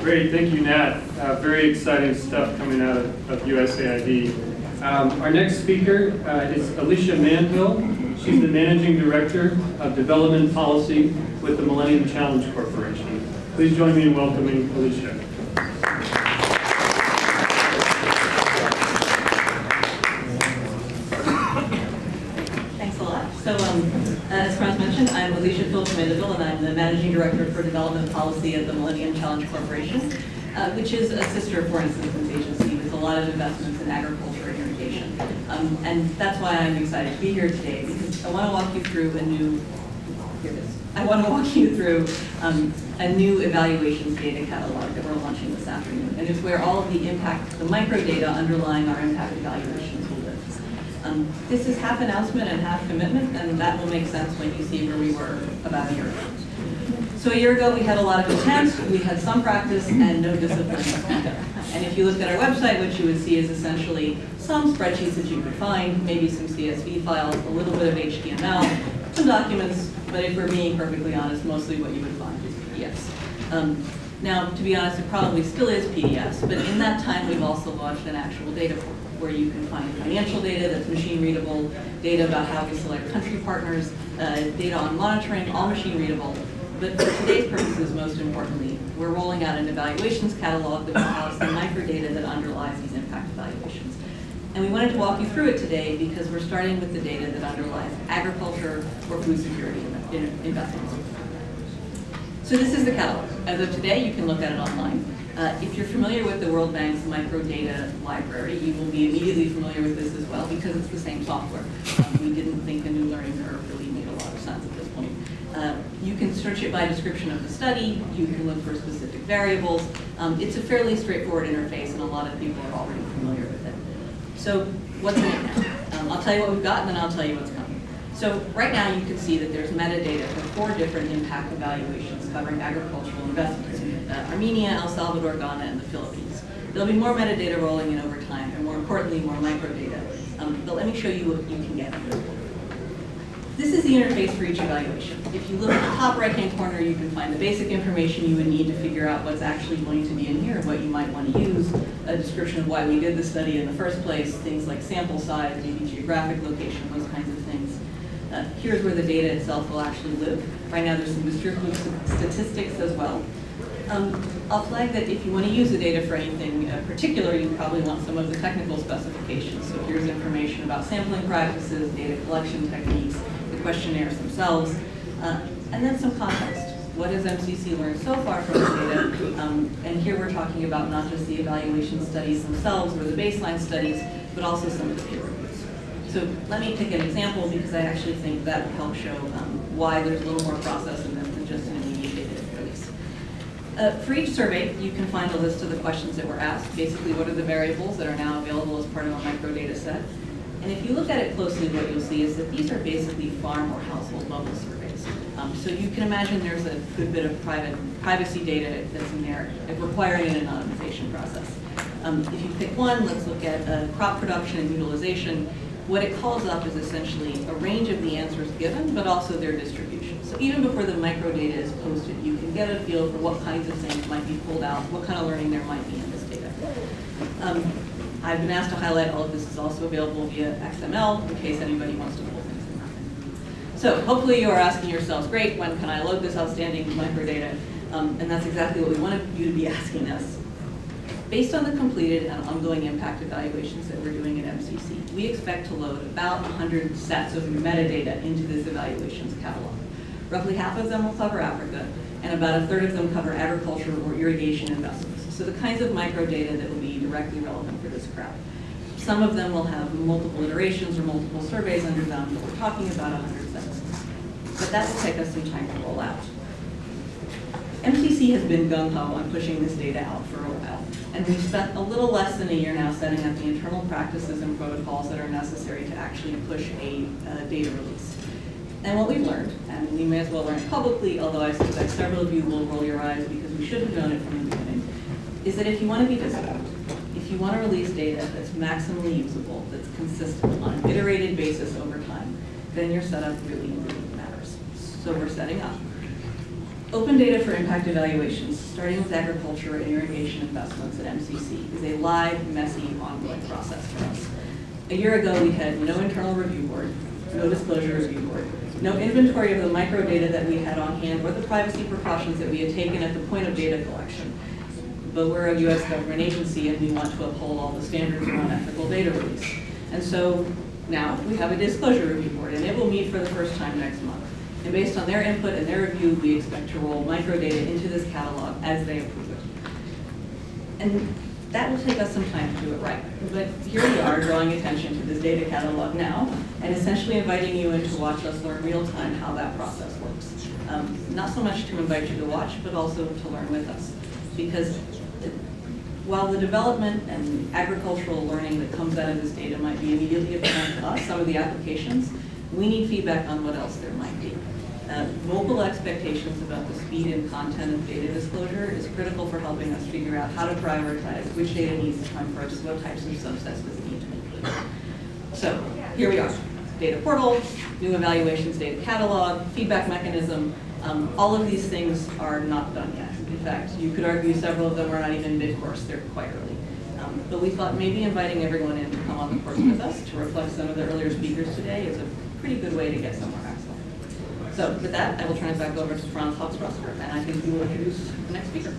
Great, thank you, Nat. Very exciting stuff coming out of USAID. Our next speaker is Alicia Manville. She's the Managing Director of Development Policy with the Millennium Challenge Corporation. Please join me in welcoming Alicia. Thanks a lot. So, as Franz mentioned, I'm Alicia Manville, and I'm the Managing Director for Development Policy at the Millennium Challenge Corporation, which is a sister foreign assistance agency with a lot of investments in agriculture and irrigation. And that's why I'm excited to be here today, because I want to walk you through a new, a new evaluations data catalog that we're launching this afternoon. And it's where all of the impact, the microdata underlying our impact evaluations will live. This is half announcement and half commitment, and that will make sense when you see where we were about a year ago. So a year ago, we had a lot of intent, we had some practice, and no discipline. And if you looked at our website, what you would see is essentially some spreadsheets that you could find, maybe some CSV files, a little bit of HTML, some documents, but if we're being perfectly honest, mostly what you would find is PDFs. Now, to be honest, it probably still is PDFs, but in that time, we've also launched an actual data portal where you can find financial data that's machine readable, data about how we select country partners, data on monitoring, all machine readable. But for today's purposes, most importantly, we're rolling out an evaluations catalog that will house the microdata that underlies these impact evaluations. And we wanted to walk you through it today because we're starting with the data that underlies agriculture or food security investments. So this is the catalog. As of today, you can look at it online. If you're familiar with the World Bank's microdata library, you will be immediately familiar with this as well because it's the same software. We didn't think a new learning curve really made a lot of sense at this point. You can search it by description of the study. You can look for specific variables. It's a fairly straightforward interface, and a lot of people are already familiar with it. So what's in it now? I'll tell you what we've got, and then I'll tell you what's coming. So right now, you can see that there's metadata for 4 different impact evaluations covering agricultural investments in Armenia, El Salvador, Ghana, and the Philippines. There'll be more metadata rolling in over time, and more importantly, more microdata. But let me show you what you can get. This is the interface for each evaluation. If you look at the top right-hand corner, you can find the basic information you would need to figure out what's actually going to be in here and what you might want to use, a description of why we did the study in the first place, things like sample size, maybe geographic location, those kinds of things. Here's where the data itself will actually live. Right now, there's some distributive statistics as well. I'll flag that if you want to use the data for anything particular, you probably want some of the technical specifications. So here's information about sampling practices, data collection techniques, the questionnaires themselves, and then some context. What has MCC learned so far from the data? And here we're talking about not just the evaluation studies themselves or the baseline studies, but also some of the peer reviews. So let me pick an example because I actually think that will help show why there's a little more process in this than just an immediate data release. For each survey, you can find a list of the questions that were asked. Basically, what are the variables that are now available as part of a microdata set? And if you look at it closely, what you'll see is that these are basically farm or household level surveys. So you can imagine there's a good bit of privacy data that's in there requiring an anonymization process. If you pick one, let's look at crop production and utilization. What it calls up is essentially a range of the answers given, but also their distribution. So even before the microdata is posted, you can get a feel for what kinds of things might be pulled out, what kind of learning there might be in this data. I've been asked to highlight all of this is also available via XML in case anybody wants to pull things in that. So hopefully you are asking yourselves, great, when can I load this outstanding microdata? And that's exactly what we wanted you to be asking us. Based on the completed and ongoing impact evaluations that we're doing at MCC, we expect to load about 100 sets of metadata into this evaluations catalog. Roughly half of them will cover Africa, and about a third of them cover agriculture or irrigation investments. So the kinds of microdata that will be directly relevant for this crowd. Some of them will have multiple iterations or multiple surveys under them, but we're talking about 100 sets. But that will take us some time to roll out. MCC has been gung-ho on pushing this data out for a while, and we've spent a little less than a year now setting up the internal practices and protocols that are necessary to actually push a data release. And what we've learned, and we may as well learn it publicly, although I suspect several of you will roll your eyes because we should have known it from the beginning, is that if you want to be disciplined, if you want to release data that's maximally usable, that's consistent on an iterated basis over time, then your setup really, really matters. So we're setting up. Open data for impact evaluations, starting with agriculture and irrigation investments at MCC, is a live, messy, ongoing process for us. A year ago, we had no internal review board, no disclosure review board, no inventory of the microdata that we had on hand or the privacy precautions that we had taken at the point of data collection. But we're a US government agency and we want to uphold all the standards around ethical data release. And so now we have a disclosure review board and it will meet for the first time next month. And based on their input and their review, we expect to roll microdata into this catalog as they approve it. And that will take us some time to do it right. But here we are drawing attention to this data catalog now and essentially inviting you in to watch us learn real time how that process works. Not so much to invite you to watch, but also to learn with us. Because while the development and agricultural learning that comes out of this data might be immediately apparent to us, some of the applications, we need feedback on what else there might be. Vocal expectations about the speed and content of data disclosure is critical for helping us figure out how to prioritize which data needs to come first, what types of subsets does it need to include. So here we are, data portal, new evaluations data catalog, feedback mechanism. All of these things are not done yet. In fact, you could argue several of them are not even mid-course, they're quite early. But we thought maybe inviting everyone in to come on the course with us to reflect some of the earlier speakers today is a pretty good way to get somewhere else. So with that, I will turn it back over to Franz Hauptstrasser, and I think we will introduce the next speaker.